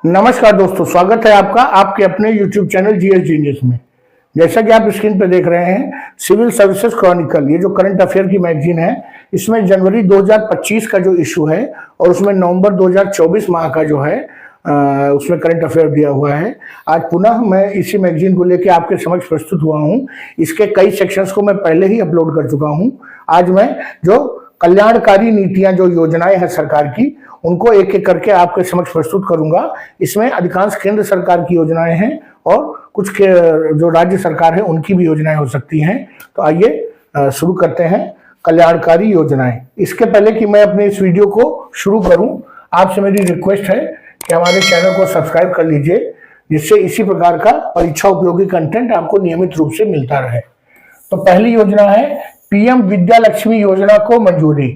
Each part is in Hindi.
नमस्कार दोस्तों, स्वागत है आपका आपके अपने YouTube चैनल जीएस जीनियस में। जैसा कि आप स्क्रीन पर देख रहे हैं, सिविल सर्विसेज क्रॉनिकल, ये जो करंट अफेयर की मैगजीन है, इसमें जनवरी 2025 का जो इशू है और उसमें नवंबर 2024 माह का जो है उसमें करंट अफेयर दिया हुआ है। आज पुनः मैं इसी मैगजीन को लेकर आपके समक्ष प्रस्तुत हुआ हूँ। इसके कई सेक्शंस को मैं पहले ही अपलोड कर चुका हूँ। आज मैं जो कल्याणकारी नीतियां, जो योजनाएं हैं सरकार की, उनको एक एक करके आपके समक्ष प्रस्तुत करूंगा। इसमें अधिकांश केंद्र सरकार की योजनाएं हैं और कुछ जो राज्य सरकार है उनकी भी योजनाएं हो सकती हैं। तो आइए शुरू करते हैं कल्याणकारी योजनाएं। इसके पहले कि मैं अपने इस वीडियो को शुरू करूं, आपसे मेरी रिक्वेस्ट है कि हमारे चैनल को सब्सक्राइब कर लीजिए, जिससे इसी प्रकार का परीक्षा उपयोगी कंटेंट आपको नियमित रूप से मिलता रहे। तो पहली योजना है पीएम विद्या लक्ष्मी योजना को मंजूरी।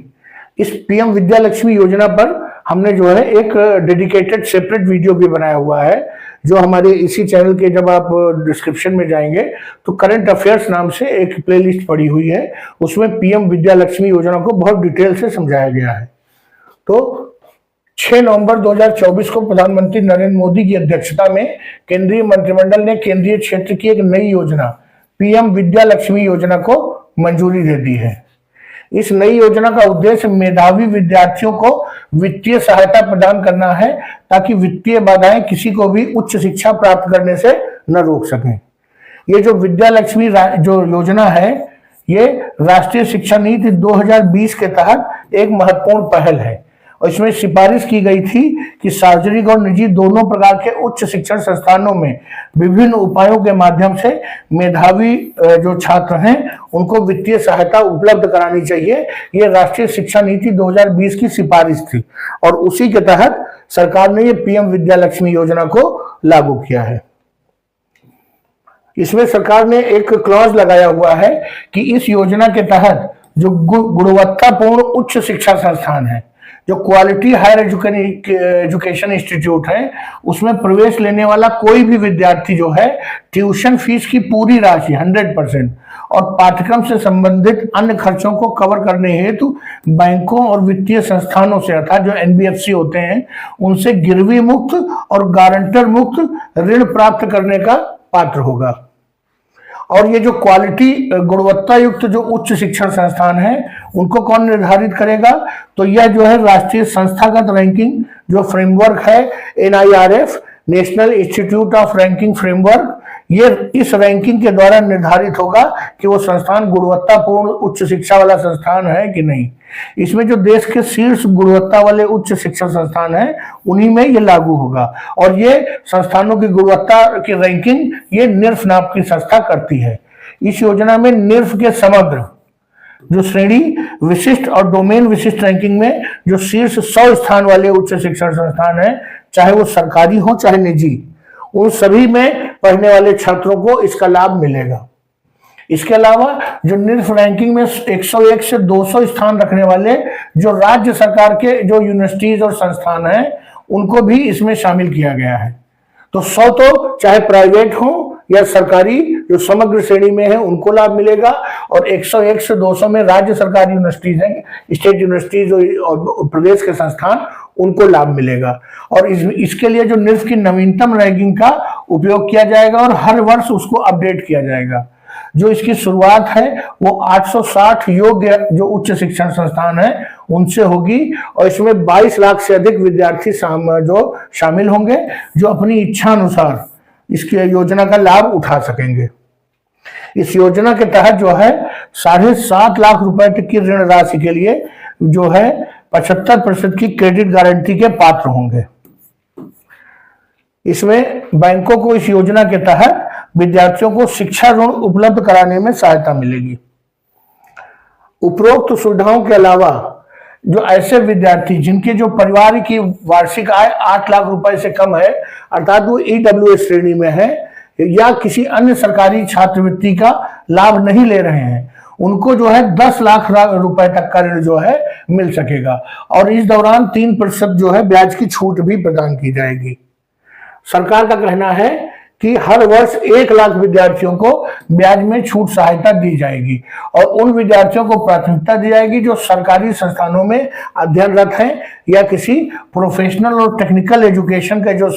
इस पीएम विद्या लक्ष्मी योजना पर हमने जो है एक डेडिकेटेड सेपरेट वीडियो भी बनाया हुआ है, जो हमारे इसी चैनल के, जब आप डिस्क्रिप्शन में जाएंगे तो करंट अफेयर्स नाम से एक प्लेलिस्ट पड़ी हुई है। उसमें पीएम विद्या लक्ष्मी योजना को बहुत डिटेल से समझाया गया है। तो 6 नवंबर 2024 को प्रधानमंत्री नरेंद्र मोदी की अध्यक्षता में केंद्रीय मंत्रिमंडल ने केंद्रीय क्षेत्र की एक नई योजना पीएम विद्या लक्ष्मी योजना को मंजूरी दे दी है। इस नई योजना का उद्देश्य मेधावी विद्यार्थियों को वित्तीय सहायता प्रदान करना है, ताकि वित्तीय बाधाएं किसी को भी उच्च शिक्षा प्राप्त करने से न रोक सकें। ये जो विद्या लक्ष्मी जो योजना है, ये राष्ट्रीय शिक्षा नीति 2020 के तहत एक महत्वपूर्ण पहल है और इसमें सिफारिश की गई थी कि सार्वजनिक और निजी दोनों प्रकार के उच्च शिक्षण संस्थानों में विभिन्न उपायों के माध्यम से मेधावी जो छात्र हैं उनको वित्तीय सहायता उपलब्ध करानी चाहिए। ये राष्ट्रीय शिक्षा नीति 2020 की सिफारिश थी और उसी के तहत सरकार ने ये पीएम विद्या लक्ष्मी योजना को लागू किया है। इसमें सरकार ने एक क्लॉज लगाया हुआ है कि इस योजना के तहत जो गुणवत्तापूर्ण उच्च शिक्षा संस्थान है, जो क्वालिटी हायर एजुकेशन इंस्टीट्यूट है, उसमें प्रवेश लेने वाला कोई भी विद्यार्थी जो है ट्यूशन फीस की पूरी राशि 100% और पाठ्यक्रम से संबंधित अन्य खर्चों को कवर करने हेतु बैंकों और वित्तीय संस्थानों से, अर्थात जो एनबीएफसी होते हैं, उनसे गिरवी मुक्त और गारंटर मुक्त ऋण प्राप्त करने का पात्र होगा। और ये जो क्वालिटी, गुणवत्ता युक्त जो उच्च शिक्षण संस्थान है, उनको कौन निर्धारित करेगा? तो यह जो है राष्ट्रीय संस्थागत रैंकिंग जो फ्रेमवर्क है, NIRF, national institute of ranking framework, ये इस रैंकिंग के द्वारा निर्धारित होगा कि वो संस्थान गुणवत्तापूर्ण उच्च शिक्षा वाला संस्थान है कि नहीं। इसमें जो देश के शीर्ष गुणवत्ता वाले उच्च शिक्षण संस्थान हैं, उन्हीं में ये लागू होगा। और ये संस्थानों की गुणवत्ता की रैंकिंग ये निर्फ नाम की संस्था करती है। इस योजना में निर्फ के समग्र जो श्रेणी विशिष्ट और डोमेन विशिष्ट रैंकिंग में जो शीर्ष 100 स्थान वाले उच्च शिक्षण संस्थान है, चाहे वो सरकारी हो चाहे निजी, उन सभी में पढ़ने वाले छात्रों को इसका लाभ मिलेगा। इसके अलावा जो निर्फ रैंकिंग में 101 से 200 स्थान रखने वाले जो राज्य सरकार के जो यूनिवर्सिटीज और संस्थान हैं, उनको भी इसमें शामिल किया गया है। तो 100 तो चाहे प्राइवेट हो या सरकारी जो समग्र श्रेणी में है उनको लाभ मिलेगा, और 101 से 200 में राज्य सरकारी यूनिवर्सिटीज हैं, स्टेट यूनिवर्सिटीज और प्रदेश के संस्थान, उनको लाभ मिलेगा। और इसके लिए जो निर्फ की नवीनतम रैंकिंग का उपयोग किया जाएगा और हर वर्ष उसको अपडेट किया जाएगा। जो इसकी शुरुआत है वो 860 योग्य जो उच्च शिक्षण संस्थान है उनसे होगी, और इसमें 22 लाख से अधिक विद्यार्थी जो शामिल होंगे, जो अपनी इच्छा अनुसार इसकी योजना का लाभ उठा सकेंगे। इस योजना के तहत जो है 7.5 लाख रुपए तक की ऋण राशि के लिए जो है 75% की क्रेडिट गारंटी के पात्र होंगे। इसमें बैंकों को इस योजना के तहत विद्यार्थियों को शिक्षा ऋण उपलब्ध कराने में सहायता मिलेगी। उपरोक्त सुविधाओं के अलावा जो ऐसे विद्यार्थी जिनके जो परिवार की वार्षिक आय 8 लाख रुपए से कम है, अर्थात वो EWS श्रेणी में है या किसी अन्य सरकारी छात्रवृत्ति का लाभ नहीं ले रहे हैं, उनको जो है 10 लाख रुपए तक का ऋण जो है मिल सकेगा। और इस दौरान 3% जो है ब्याज की छूट भी प्रदान की जाएगी। सरकार का कहना है कि हर वर्ष 1 लाख विद्यार्थियों को ब्याज में छूट सहायता दी जाएगी और उन विद्यार्थियों को प्राथमिकता दी जाएगी जो सरकारी संस्थानों में अध्ययनरत हैं या किसी प्रोफेशनल और टेक्निकल एजुकेशन के जो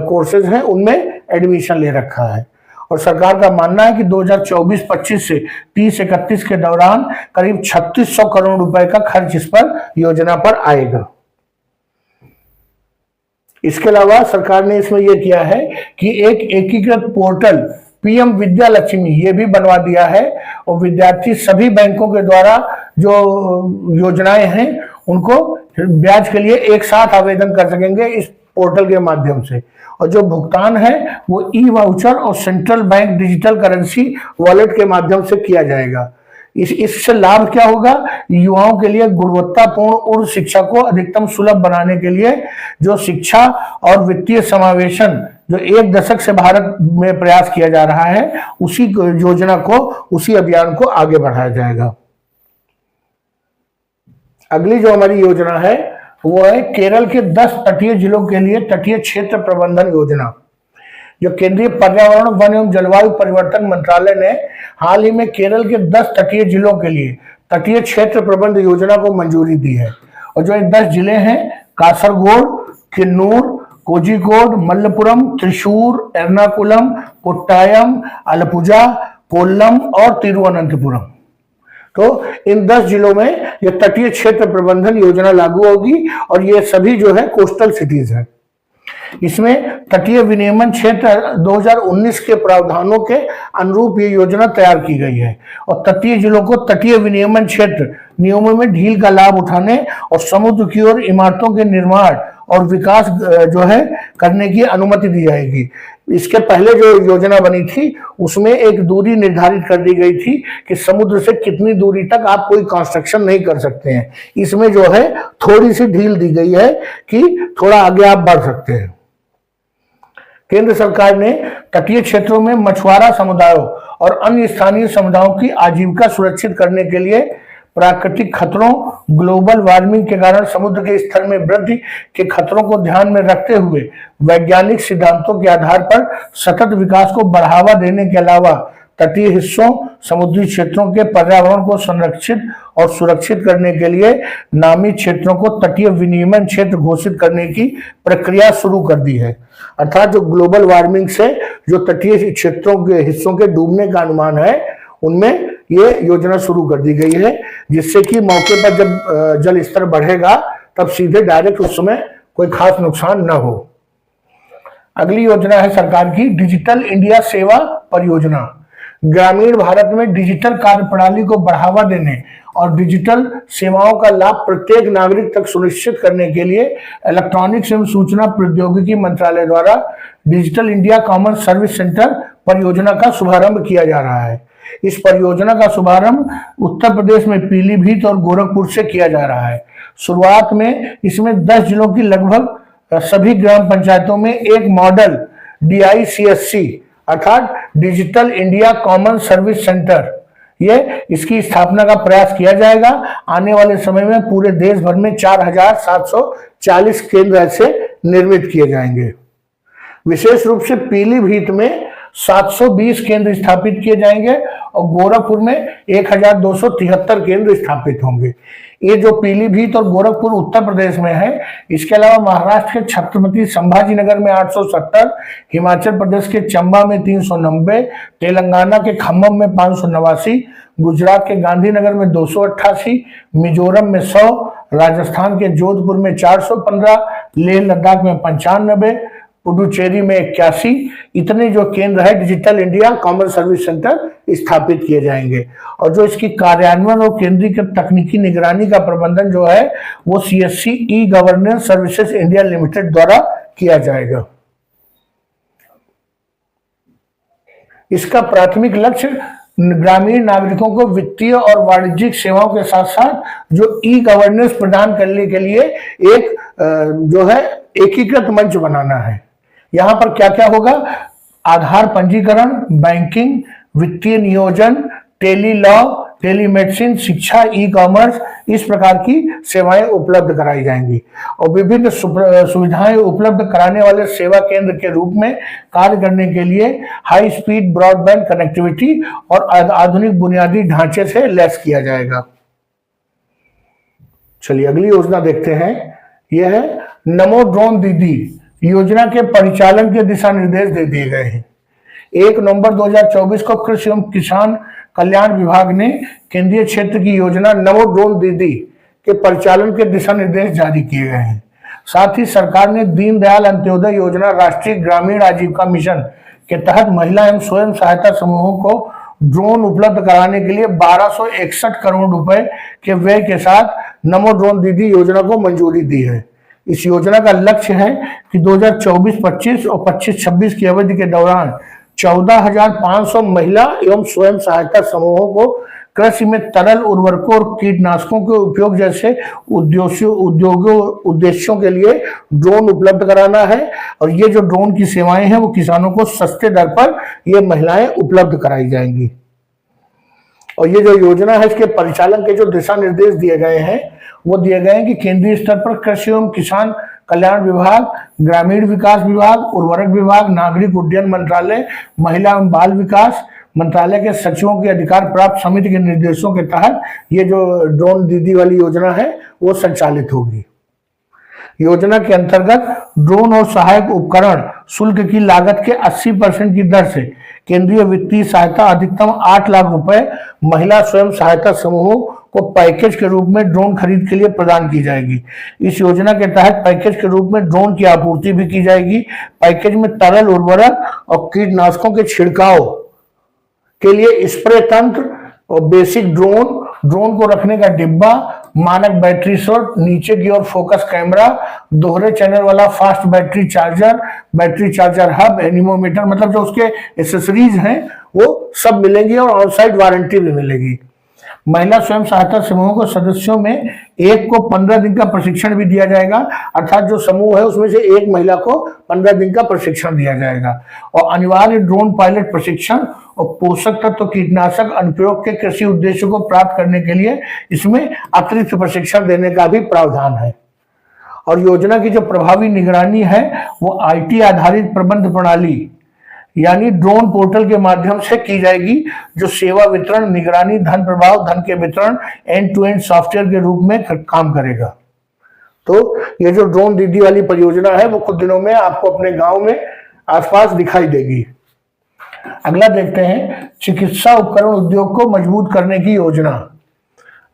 कोर्सेज हैं उनमें एडमिशन ले रखा है। और सरकार का मानना है कि 2024-25 से 30-31 के दौरान करीब 3600 करोड़ रुपए का खर्च इस पर योजना पर आएगा। इसके अलावा सरकार ने इसमें यह किया है कि एक एकीकृत पोर्टल पीएम विद्या लक्ष्मी ये भी बनवा दिया है और विद्यार्थी सभी बैंकों के द्वारा जो योजनाएं हैं उनको ब्याज के लिए एक साथ आवेदन कर सकेंगे इस पोर्टल के माध्यम से। और जो भुगतान है वो ई वाउचर और central bank digital currency wallet के माध्यम से किया जाएगा। इससे लाभ क्या होगा? युवाओं के लिए गुणवत्तापूर्ण उच्च शिक्षा को अधिकतम सुलभ बनाने के लिए जो शिक्षा और वित्तीय समावेशन जो 1 दशक से भारत में प्रयास किया जा रहा है उसी योजना को, उसी अभियान को आगे बढ़ाया जाएगा। अगली जो हमारी योजना है वो है केरल के 10 तटीय जिलों के लिए तटीय क्षेत्र प्रबंधन योजना। जो केंद्रीय पर्यावरण, वन एवं जलवायु परिवर्तन मंत्रालय ने हाल ही में केरल के 10 तटीय जिलों के लिए तटीय क्षेत्र प्रबंध योजना को मंजूरी दी है। और जो ये 10 जिले हैं कासरगोड, किन्नूर, कोझिकोड, मल्लपुरम, त्रिशूर, एर्नाकुलम, कोट्टायम, आलपुझा, कोल्लम और तिरुवनंतपुरम। तो इन 10 जिलों में ये तटीय क्षेत्र प्रबंधन योजना लागू होगी और ये सभी जो है कोस्टल सिटीज हैं। इसमें तटीय विनियमन क्षेत्र 2019 के प्रावधानों के अनुरूप ये योजना तैयार की गई है और तटीय जिलों को तटीय विनियमन क्षेत्र नियमों में ढील का लाभ उठाने और समुद्र की ओर इमारतों के निर्माण और विकास जो है करने की अनुमति दी जाएगी। इसके पहले जो योजना बनी थी उसमें एक दूरी निर्धारित कर दी गई थी कि समुद्र से कितनी दूरी तक आप कोई कंस्ट्रक्शन नहीं कर सकते हैं। इसमें जो है थोड़ी सी ढील दी गई है कि थोड़ा आगे आप बढ़ सकते हैं। केंद्र सरकार ने तटीय क्षेत्रों में मछुआरा समुदायों और अन्य स्थानीय समुदायों की आजीविका सुरक्षित करने के लिए प्राकृतिक खतरों, ग्लोबल वार्मिंग के कारण समुद्र के स्तर में वृद्धि के खतरों को ध्यान में रखते हुए वैज्ञानिक सिद्धांतों के आधार पर सतत विकास को बढ़ावा देने के अलावा तटीय हिस्सों, समुद्री क्षेत्रों के पर्यावरण को संरक्षित और सुरक्षित करने के लिए नामी क्षेत्रों को तटीय विनियमन क्षेत्र घोषित करने की प्रक्रिया शुरू कर दी है। अर्थात जो ग्लोबल वार्मिंग से जो तटीय क्षेत्रों के हिस्सों के डूबने का अनुमान है उनमें ये योजना शुरू कर दी गई है, जिससे कि मौके पर जब जल स्तर बढ़ेगा तब सीधे डायरेक्ट उस समय कोई खास नुकसान न हो। अगली योजना है सरकार की डिजिटल इंडिया सेवा परियोजना। ग्रामीण भारत में डिजिटल कार्य प्रणाली को बढ़ावा देने और डिजिटल सेवाओं का लाभ प्रत्येक नागरिक तक सुनिश्चित करने के लिए इलेक्ट्रॉनिक्स एवं सूचना प्रौद्योगिकी मंत्रालय द्वारा digital India common service centre परियोजना का शुभारंभ किया जा रहा है। इस परियोजना का शुभारंभ उत्तर प्रदेश में पीलीभीत और गोरखपुर से किया जा रहा है। शुरुआत में इसमें 10 जिलों की लगभग सभी ग्राम पंचायतों में एक मॉडल DICSC अर्थात digital India common service centre ये इसकी स्थापना का प्रयास किया जाएगा। आने वाले समय में पूरे देश भर में 4740 केंद्र ऐसे निर्मित किए जाएंगे। विशेष रूप से पीलीभीत में 720 केंद्र स्थापित किए जाएंगे और गोरखपुर में 1273 केंद्र स्थापित होंगे। ये जो पीलीभीत और गोरखपुर उत्तर प्रदेश में है, इसके अलावा महाराष्ट्र के छत्रपति संभाजी नगर में 870, हिमाचल प्रदेश के चंबा में 390, तेलंगाना के खम्मम में 589, गुजरात के गांधीनगर में 288, मिजोरम में 100, राजस्थान के जोधपुर में 415, लेह लद्दाख में 95, पुडुचेरी में 81 इतने जो केंद्र है digital India common service centre स्थापित किए जाएंगे। और जो इसकी कार्यान्वयन और केंद्रीकृत तकनीकी निगरानी का प्रबंधन जो है वो CSC e governance services India limited द्वारा किया जाएगा। इसका प्राथमिक लक्ष्य ग्रामीण नागरिकों को वित्तीय और वाणिज्यिक सेवाओं के साथ साथ जो ई गवर्नेंस प्रदान करने के लिए एक जो है एकीकृत मंच बनाना है। यहां पर क्या क्या होगा? आधार पंजीकरण, बैंकिंग, वित्तीय नियोजन, टेली लॉ, टेलीमेडिसिन, शिक्षा, ई कॉमर्स, इस प्रकार की सेवाएं उपलब्ध कराई जाएंगी। और विभिन्न सुविधाएं उपलब्ध कराने वाले सेवा केंद्र के रूप में कार्य करने के लिए हाई स्पीड ब्रॉडबैंड कनेक्टिविटी और आधुनिक बुनियादी ढांचे से लैस किया जाएगा। चलिए अगली योजना देखते हैं। यह है नमो ड्रोन दीदी योजना के परिचालन के दिशा निर्देश दे दिए गए हैं। 1 नवंबर 2024 को कृषि एवं किसान कल्याण विभाग ने केंद्रीय क्षेत्र की योजना नमो ड्रोन दीदी के परिचालन के दिशा निर्देश जारी किए गए हैं। साथ ही सरकार ने दीनदयाल अंत्योदय योजना राष्ट्रीय ग्रामीण आजीविका मिशन के तहत महिला एवं स्वयं सहायता समूहों को ड्रोन उपलब्ध कराने के लिए 1261 करोड़ रुपए के व्यय के साथ नमो ड्रोन दीदी योजना को मंजूरी दी है। इस योजना का लक्ष्य है कि 2024-25 और 25-26 की अवधि के दौरान 14,500 महिला एवं स्वयं सहायता समूहों को कृषि में तरल उर्वरकों और कीटनाशकों के उपयोग जैसे उद्देश्यों के लिए ड्रोन उपलब्ध कराना है। और ये जो ड्रोन की सेवाएं हैं वो किसानों को सस्ते दर पर ये महिलाएं उपलब्ध कराई जाएंगी। और ये जो योजना है इसके परिचालन के जो दिशा निर्देश दिए गए हैं वो दिए गए हैं कि केंद्रीय स्तर पर कृषि एवं किसान कल्याण विभाग, ग्रामीण विकास विभाग, उर्वरक विभाग, नागरिक उड्डयन मंत्रालय, महिला एवं बाल विकास मंत्रालय के सचिवों के अधिकार प्राप्त समिति के निर्देशों के तहत ये जो ड्रोन दीदी वाली योजना है वो संचालित होगी। योजना के अंतर्गत ड्रोन और सहायक उपकरण शुल्क की लागत के 80% की दर से केंद्रीय वित्तीय सहायता अधिकतम 8 लाख रुपए महिला स्वयं सहायता समूहों को पैकेज के रूप में ड्रोन खरीद के लिए प्रदान की जाएगी। इस योजना के तहत पैकेज के रूप में ड्रोन की आपूर्ति भी की जाएगी। पैकेज में तरल उर्वरक और कीटनाशकों के छिड़काव के लिए स्प्रे तंत्र और बेसिक ड्रोन को रखने का डिब्बा, मानक बैटरी स्लॉट, नीचे की ओर फोकस कैमरा, दोहरे चैनल वाला fast battery charger hub, anemometer, मतलब जो उसके एक्सेसरीज हैं वो सब मिलेंगी और ऑन साइट वारंटी भी मिलेगी। महिला स्वयं सहायता समूहों को सदस्यों में एक को 15 दिन का प्रशिक्षण भी दिया जाएगा, अर्थात जो समूह है उसमें से एक महिला को 15 दिन का प्रशिक्षण दिया जाएगा। और अनिवार्य ड्रोन पायलट प्रशिक्षण और पोषक तत्व कीटनाशक अनुप्रयोग के कृषि उद्देश्यों को प्राप्त करने के लिए इसमें अतिरिक्त प्रशिक्षण देने का भी प्रावधान है। और योजना की जो प्रभावी निगरानी है वो IT आधारित प्रबंध प्रणाली यानी ड्रोन पोर्टल के माध्यम से की जाएगी, जो सेवा वितरण, निगरानी, धन प्रवाह, धन के वितरण एंड टू एंड सॉफ्टवेयर के रूप में काम करेगा। तो ये जो ड्रोन दीदी वाली परियोजना है वो कुछ दिनों में आपको अपने गांव में आसपास दिखाई देगी। अगला देखते हैं चिकित्सा उपकरण उद्योग को मजबूत करने की योजना।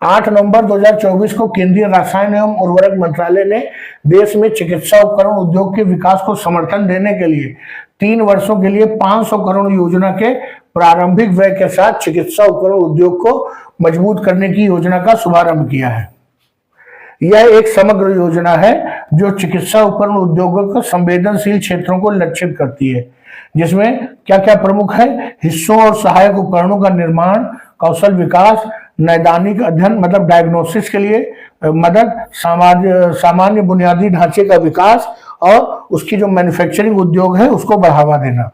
8 नवंबर 2024 को केंद्रीय रसायन एवं उर्वरक मंत्रालय ने देश में चिकित्सा उपकरण उद्योग के विकास को समर्थन देने के लिए 3 वर्षों के लिए 500 करोड़ योजना के प्रारंभिक व्यय के साथ चिकित्सा उपकरण उद्योग को मजबूत करने की योजना का शुभारंभ किया है। यह एक समग्र योजना है जो चिकित्सा उपकरण उद्योगों के संवेदनशील क्षेत्रों को लक्षित करती है, जिसमें क्या क्या प्रमुख है, हिस्सों और सहायक उपकरणों का निर्माण, कौशल विकास, नैदानिक अध्ययन मतलब डायग्नोसिस के लिए मदद, सामान्य बुनियादी ढांचे का विकास और उसकी जो मैन्युफैक्चरिंग उद्योग है उसको बढ़ावा देना।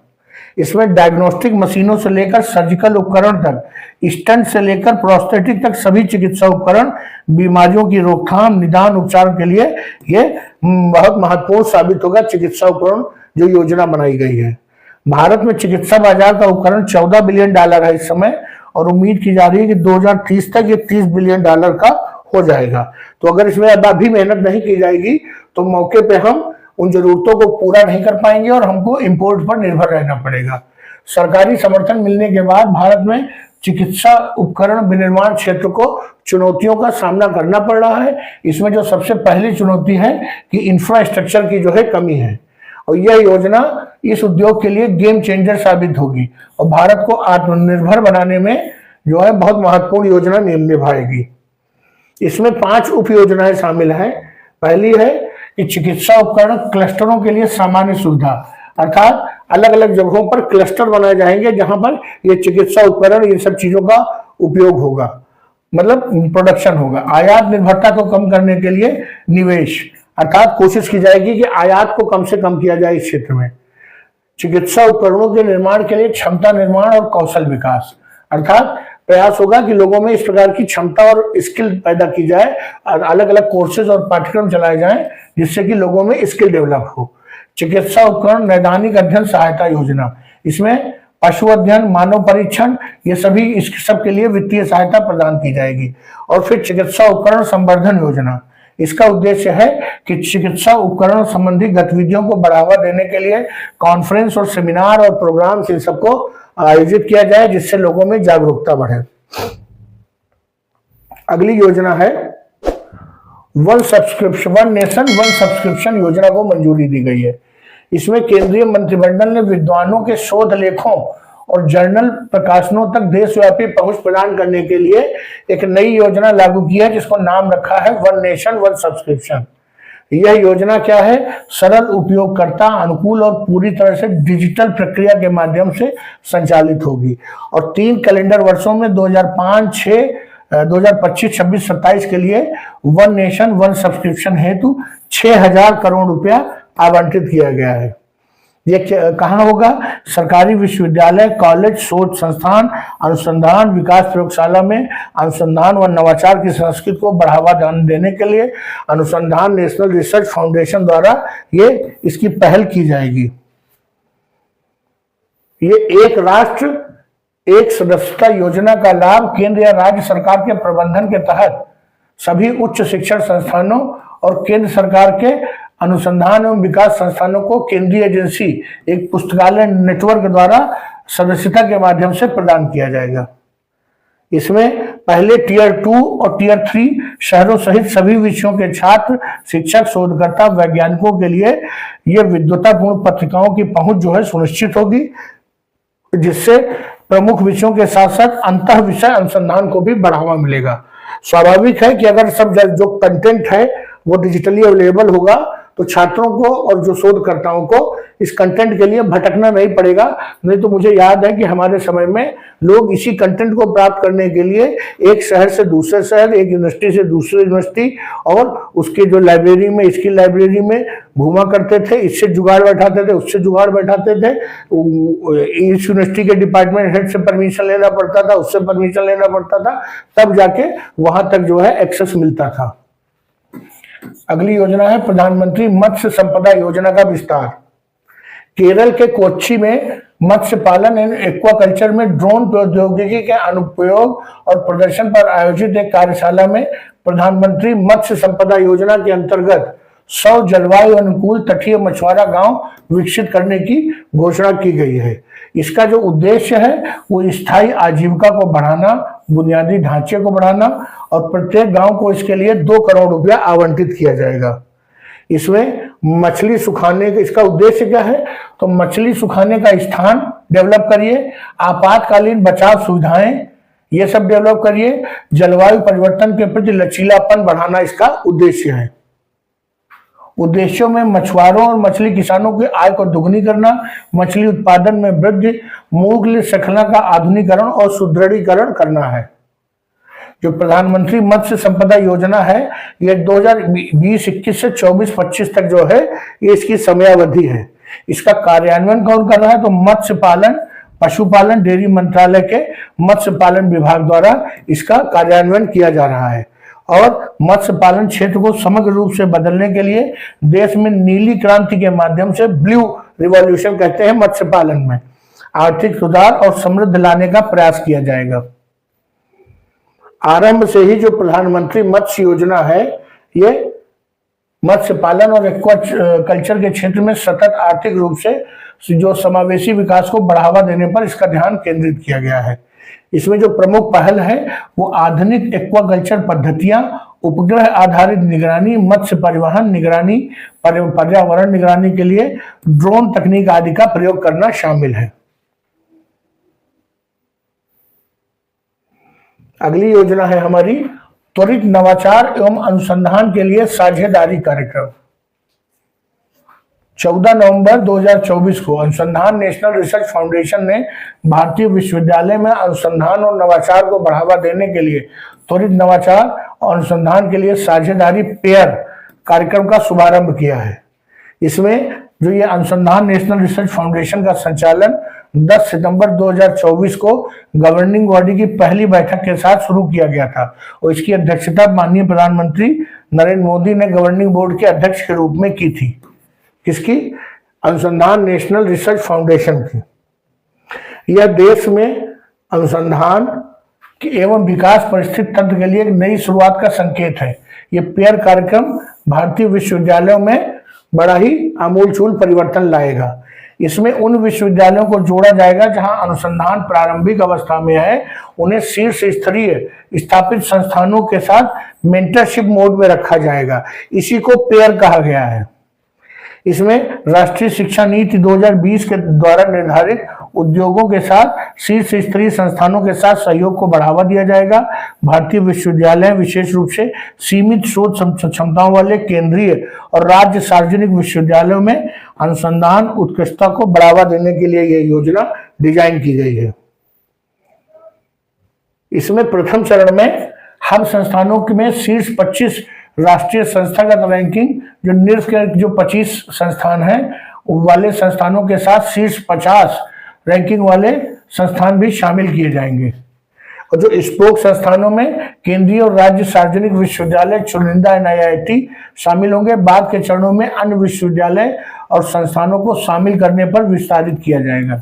इसमें डायग्नोस्टिक मशीनों से लेकर सर्जिकल उपकरण तक, स्टेंट से लेकर प्रोस्थेटिक तक सभी चिकित्सा उपकरण बीमारियों की रोकथाम, निदान, उपचार के लिए ये बहुत महत्वपूर्ण साबित होगा। चिकित्सा उपकरण जो योजना बनाई गई है, भारत में चिकित्सा बाजार का उपकरण $14 बिलियन है इस समय, और उम्मीद की जा रही है कि 2030 तक ये $30 बिलियन का हो जाएगा। तो अगर इसमें अभी मेहनत नहीं की जाएगी तो मौके पे हम उन जरूरतों को पूरा नहीं कर पाएंगे और हमको इंपोर्ट पर निर्भर रहना पड़ेगा। सरकारी समर्थन मिलने के बाद भारत में चिकित्सा उपकरण विनिर्माण क्षेत्र को चुनौतियों का सामना करना पड़ रहा है। इसमें जो सबसे पहली चुनौती है कि इंफ्रास्ट्रक्चर की जो है कमी है, और यह योजना इस उद्योग के लिए गेम चेंजर साबित होगी और भारत को आत्मनिर्भर बनाने में जो है बहुत महत्वपूर्ण योजना निभाएगी। इसमें 5 उप योजनाएं शामिल हैं। पहली है कि चिकित्सा उपकरण क्लस्टरों के लिए सामान्य सुविधा, अर्थात अलग अलग जगहों पर क्लस्टर बनाए जाएंगे जहां पर ये चिकित्सा उपकरण इन सब चीजों का उपयोग होगा, मतलब प्रोडक्शन होगा। आयात निर्भरता को कम करने के लिए निवेश, अर्थात कोशिश की जाएगी कि आयात को कम से कम किया जाए इस क्षेत्र में। चिकित्सा उपकरणों के निर्माण के लिए क्षमता निर्माण और कौशल विकास, अर्थात प्रयास होगा कि लोगों में इस प्रकार की क्षमता और स्किल पैदा की जाए और अलग अलग कोर्सेज और पाठ्यक्रम चलाए जाएं जिससे कि लोगों में स्किल डेवलप हो। चिकित्सा उपकरण नैदानिक अध्ययन सहायता योजना, इसमें पशु अध्ययन, मानव परीक्षण, ये सभी इस सब के लिए वित्तीय सहायता प्रदान की जाएगी। और फिर चिकित्सा उपकरण संवर्धन योजना, इसका उद्देश्य है कि चिकित्सा उपकरण संबंधी गतिविधियों को बढ़ावा देने के लिए कॉन्फ्रेंस और सेमिनार और प्रोग्राम इन सबको आयोजित किया जाए जिससे लोगों में जागरूकता बढ़े। अगली योजना है वन नेशन वन सब्सक्रिप्शन योजना को मंजूरी दी गई है। इसमें केंद्रीय मंत्रिमंडल ने विद्वानों के शोध लेखों और जर्नल प्रकाशनों तक देशव्यापी पहुंच प्रदान करने के लिए एक नई योजना लागू की है जिसको नाम रखा है वन नेशन वन सब्सक्रिप्शन। यह योजना क्या है? सरल, उपयोगकर्ता अनुकूल और पूरी तरह से डिजिटल प्रक्रिया के माध्यम से संचालित होगी और 3 कैलेंडर वर्षों में 2025, 26, 27 के लिए वन नेशन वन सब्सक्रिप्शन हेतु 6,000 करोड़ रुपया आवंटित किया गया है। ये कहाँ होगा? सरकारी विश्वविद्यालय, कॉलेज, शोध संस्थान, अनुसंधान विकास प्रयोगशाला में अनुसंधान व नवाचार की संस्कृति को बढ़ावा देने के लिए अनुसंधान नेशनल रिसर्च फाउंडेशन द्वारा ये इसकी पहल की जाएगी। ये एक राष्ट्र एक सदस्यता योजना का लाभ केंद्र या राज्य सरकार के प्रबंधन के तहत सभी उच्च शिक्षण संस्थानों और केंद्र सरकार के अनुसंधान एवं विकास संस्थानों को केंद्रीय एजेंसी एक पुस्तकालय नेटवर्क द्वारा सदस्यता के माध्यम से प्रदान किया जाएगा। इसमें पहले टियर 2 और टियर 3 शहरों सहित सभी विषयों के छात्र, शिक्षक, शोधकर्ता, वैज्ञानिकों के लिए ये विद्वतापूर्ण पत्रिकाओं की पहुंच जो है सुनिश्चित होगी, जिससे प्रमुख विषयों के साथ साथ अंतः विषय अनुसंधान को भी बढ़ावा मिलेगा। स्वाभाविक है कि अगर सब जो कंटेंट है वो डिजिटली अवेलेबल होगा तो छात्रों को और जो शोधकर्ताओं को इस कंटेंट के लिए भटकना नहीं पड़ेगा। नहीं तो मुझे याद है कि हमारे समय में लोग इसी कंटेंट को प्राप्त करने के लिए एक शहर से दूसरे शहर, एक यूनिवर्सिटी से दूसरी यूनिवर्सिटी और उसके जो लाइब्रेरी में, स्किल लाइब्रेरी में घूमा करते थे, इससे जुगाड़ बैठाते थे, उससे जुगाड़ बैठाते थे। इस यूनिवर्सिटी के डिपार्टमेंट हेड से परमिशन लेना पड़ता था, उससे परमिशन लेना पड़ता था, तब जाके वहां तक जो है एक्सेस मिलता था। अगली योजना है प्रधानमंत्री मत्स्य संपदा योजना का विस्तार। केरल के कोच्चि में मत्स्य पालन एवं एक्वाकल्चर में ड्रोन प्रौद्योगिकी के अनुप्रयोग और प्रदर्शन पर आयोजित एक कार्यशाला में प्रधानमंत्री मत्स्य संपदा योजना के अंतर्गत 100 जलवायु अनुकूल तटीय मछुआरा गांव विकसित करने की घोषणा की गई है। इसका जो उद्देश्य है वो स्थायी आजीविका को बढ़ाना, बुनियादी ढांचे को बढ़ाना और प्रत्येक गांव को इसके लिए 2 करोड़ रुपया आवंटित किया जाएगा। इसमें मछली सुखाने का इसका उद्देश्य क्या है? तो मछली सुखाने का स्थान डेवलप करिए, आपातकालीन बचाव सुविधाएं ये सब डेवलप करिए, जलवायु परिवर्तन के प्रति लचीलापन बढ़ाना इसका उद्देश्य है। उद्देश्यों में मछुआरों और मछली किसानों की आय को दुगनी करना, मछली उत्पादन में वृद्धि, मूल्य श्रृंखला का आधुनिकीकरण और सुदृढ़ीकरण करना है। जो प्रधानमंत्री मत्स्य संपदा योजना है ये 2020-21 से 24-25 तक जो है ये इसकी समयावधि है। इसका कार्यान्वयन कौन कर रहा है? तो मत्स्य पालन, पशुपालन, डेयरी मंत्रालय के मत्स्य पालन विभाग द्वारा इसका कार्यान्वयन किया जा रहा है। और मत्स्य पालन क्षेत्र को समग्र रूप से बदलने के लिए देश में नीली क्रांति के माध्यम से, ब्लू रिवॉल्यूशन कहते हैं मत्स्य पालन में, आर्थिक सुधार और समृद्धि लाने का प्रयास किया जाएगा। आरंभ से ही जो प्रधानमंत्री मत्स्य योजना है ये मत्स्य पालन और एक्वाकल्चर के क्षेत्र में सतत आर्थिक रूप से जो समावेशी विकास को बढ़ावा देने पर इसका ध्यान केंद्रित किया गया है। इसमें जो प्रमुख पहल है वो आधुनिक एक्वाकल्चर पद्धतियां, उपग्रह आधारित निगरानी, मत्स्य परिवहन निगरानी, पर्यावरण निगरानी के लिए ड्रोन तकनीक आदि का प्रयोग करना शामिल है। अगली योजना है हमारी त्वरित नवाचार एवं अनुसंधान के लिए साझेदारी कार्यक्रम। 14 नवंबर 2024 को अनुसंधान नेशनल रिसर्च फाउंडेशन ने भारतीय विश्वविद्यालय में अनुसंधान और नवाचार को बढ़ावा देने के लिए त्वरित नवाचार और अनुसंधान के लिए साझेदारी पेयर कार्यक्रम का शुभारंभ किया है। इसमें जो ये अनुसंधान नेशनल रिसर्च फाउंडेशन का संचालन 10 सितंबर 2024 को गवर्निंग बॉडी की पहली बैठक के साथ शुरू किया गया था और इसकी अध्यक्षता माननीय प्रधानमंत्री नरेंद्र मोदी ने गवर्निंग बोर्ड के अध्यक्ष के रूप में की थी। किसकी? अनुसंधान नेशनल रिसर्च फाउंडेशन की। यह देश में अनुसंधान एवं विकास परिस्थिति तंत्र के लिए एक नई शुरुआत का संकेत है। यह पेयर कार्यक्रम भारतीय विश्वविद्यालयों में बड़ा ही आमूलचूल परिवर्तन लाएगा। इसमें उन विश्वविद्यालयों को जोड़ा जाएगा जहां अनुसंधान प्रारंभिक अवस्था में है, उन्हें शीर्ष स्तरीय स्थापित संस्थानों के साथ मेंटरशिप मोड में रखा जाएगा। इसी को पेयर कहा गया है। इसमें राष्ट्रीय शिक्षा नीति 2020 के द्वारा निर्धारित उद्योगों के साथ शीर्ष स्तरीय संस्थानों के साथ सहयोग को बढ़ावा दिया जाएगा। भारतीय विश्वविद्यालय विशेष रूप से सीमित शोध क्षमताओं वाले केंद्रीय और राज्य सार्वजनिक विश्वविद्यालयों में अनुसंधान उत्कृष्टता को बढ़ावा देने के लिए यह योजना डिजाइन की गई है। इसमें प्रथम चरण में हब संस्थानों में शीर्ष 25 राष्ट्रीय संस्थागत रैंकिंग जो निर्फ के जो 25 संस्थान हैं वाले संस्थानों के साथ शीर्ष 50 रैंकिंग वाले संस्थान भी शामिल किए जाएंगे। और जो स्पोक संस्थानों में केंद्रीय और राज्य सार्वजनिक विश्वविद्यालय चुनिंदा NIIT शामिल होंगे। बाद के चरणों में अन्य विश्वविद्यालय और संस्थानों को शामिल करने पर विस्तारित किया जाएगा।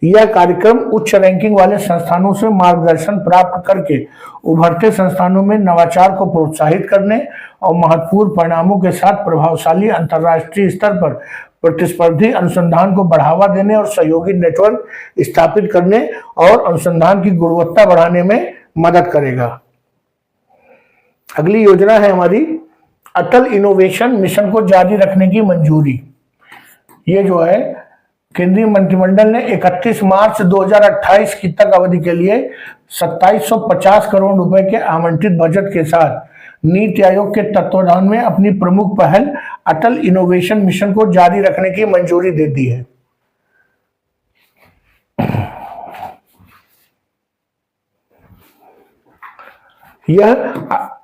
यह कार्यक्रम उच्च रैंकिंग वाले संस्थानों से मार्गदर्शन प्राप्त करके उभरते संस्थानों में नवाचार को प्रोत्साहित करने और महत्वपूर्ण परिणामों के साथ प्रभावशाली अंतर्राष्ट्रीय स्तर पर प्रतिस्पर्धी अनुसंधान को बढ़ावा देने और सहयोगी नेटवर्क स्थापित करने और अनुसंधान की गुणवत्ता बढ़ाने में मदद करेगा। अगली योजना है हमारी अटल इनोवेशन मिशन को जारी रखने की मंजूरी। ये जो है केंद्रीय मंत्रिमंडल ने 31 मार्च 2028 की तक अवधि के लिए 2750 करोड़ रुपए के आवंटित बजट के साथ नीति आयोग के तत्वावधान में अपनी प्रमुख पहल अटल इनोवेशन मिशन को जारी रखने की मंजूरी दे दी है। यह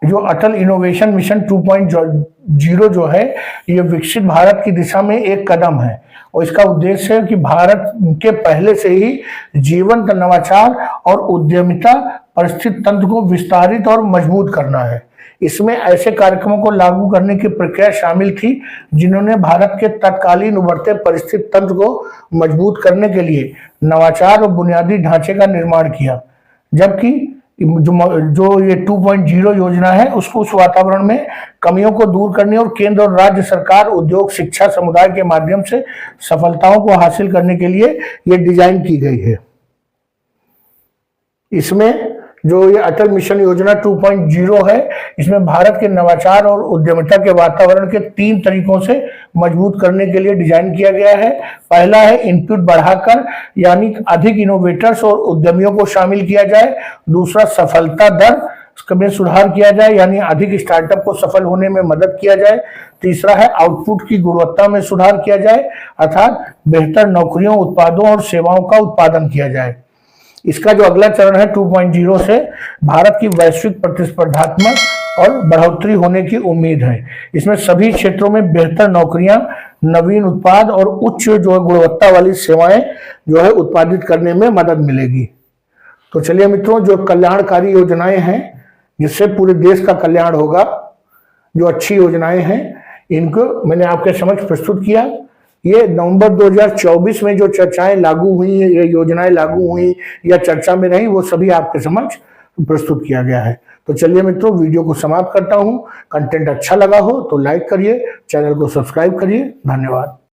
जो अटल इनोवेशन मिशन 2.0 जो है ये विकसित भारत की दिशा में एक कदम है और इसका उद्देश्य है कि भारत के पहले से ही जीवंत नवाचार और उद्यमिता परिस्थिति तंत्र को विस्तारित और मजबूत करना है। इसमें ऐसे कार्यक्रमों को लागू करने की प्रक्रिया शामिल थी जिन्होंने भारत के तत्कालीन उभरते परिस्थिति तंत्र को मजबूत करने के लिए नवाचार और बुनियादी ढांचे का निर्माण किया, जबकि जो ये 2.0 योजना है उसको उस वातावरण में कमियों को दूर करने और केंद्र और राज्य सरकार उद्योग शिक्षा समुदाय के माध्यम से सफलताओं को हासिल करने के लिए ये डिजाइन की गई है। इसमें जो ये अटल मिशन योजना 2.0 है इसमें भारत के नवाचार और उद्यमिता के वातावरण के 3 तरीकों से मजबूत करने के लिए डिजाइन किया गया है। पहला है इनपुट बढ़ाकर, यानी अधिक इनोवेटर्स और उद्यमियों को शामिल किया जाए। दूसरा सफलता दर में सुधार किया जाए, यानी अधिक स्टार्टअप को सफल होने में मदद किया जाए। तीसरा है आउटपुट की गुणवत्ता में सुधार किया जाए, अर्थात बेहतर नौकरियों, उत्पादों और सेवाओं का उत्पादन किया जाए। इसका जो अगला चरण है 2.0 से भारत की वैश्विक प्रतिस्पर्धात्मक और बढ़ोतरी होने की उम्मीद है। इसमें सभी क्षेत्रों में बेहतर नौकरियां, नवीन उत्पाद और उच्च जो है गुणवत्ता वाली सेवाएं जो है उत्पादित करने में मदद मिलेगी। तो चलिए मित्रों, जो कल्याणकारी योजनाएं हैं जिससे पूरे देश का कल्याण होगा, जो अच्छी योजनाएं हैं इनको मैंने आपके समक्ष प्रस्तुत किया। ये नवंबर 2024 में जो चर्चाएं लागू हुई, ये योजनाएं लागू हुई या चर्चा में रही, वो सभी आपके समक्ष प्रस्तुत किया गया है। तो चलिए मित्रों, वीडियो को समाप्त करता हूं। कंटेंट अच्छा लगा हो तो लाइक करिए, चैनल को सब्सक्राइब करिए। धन्यवाद।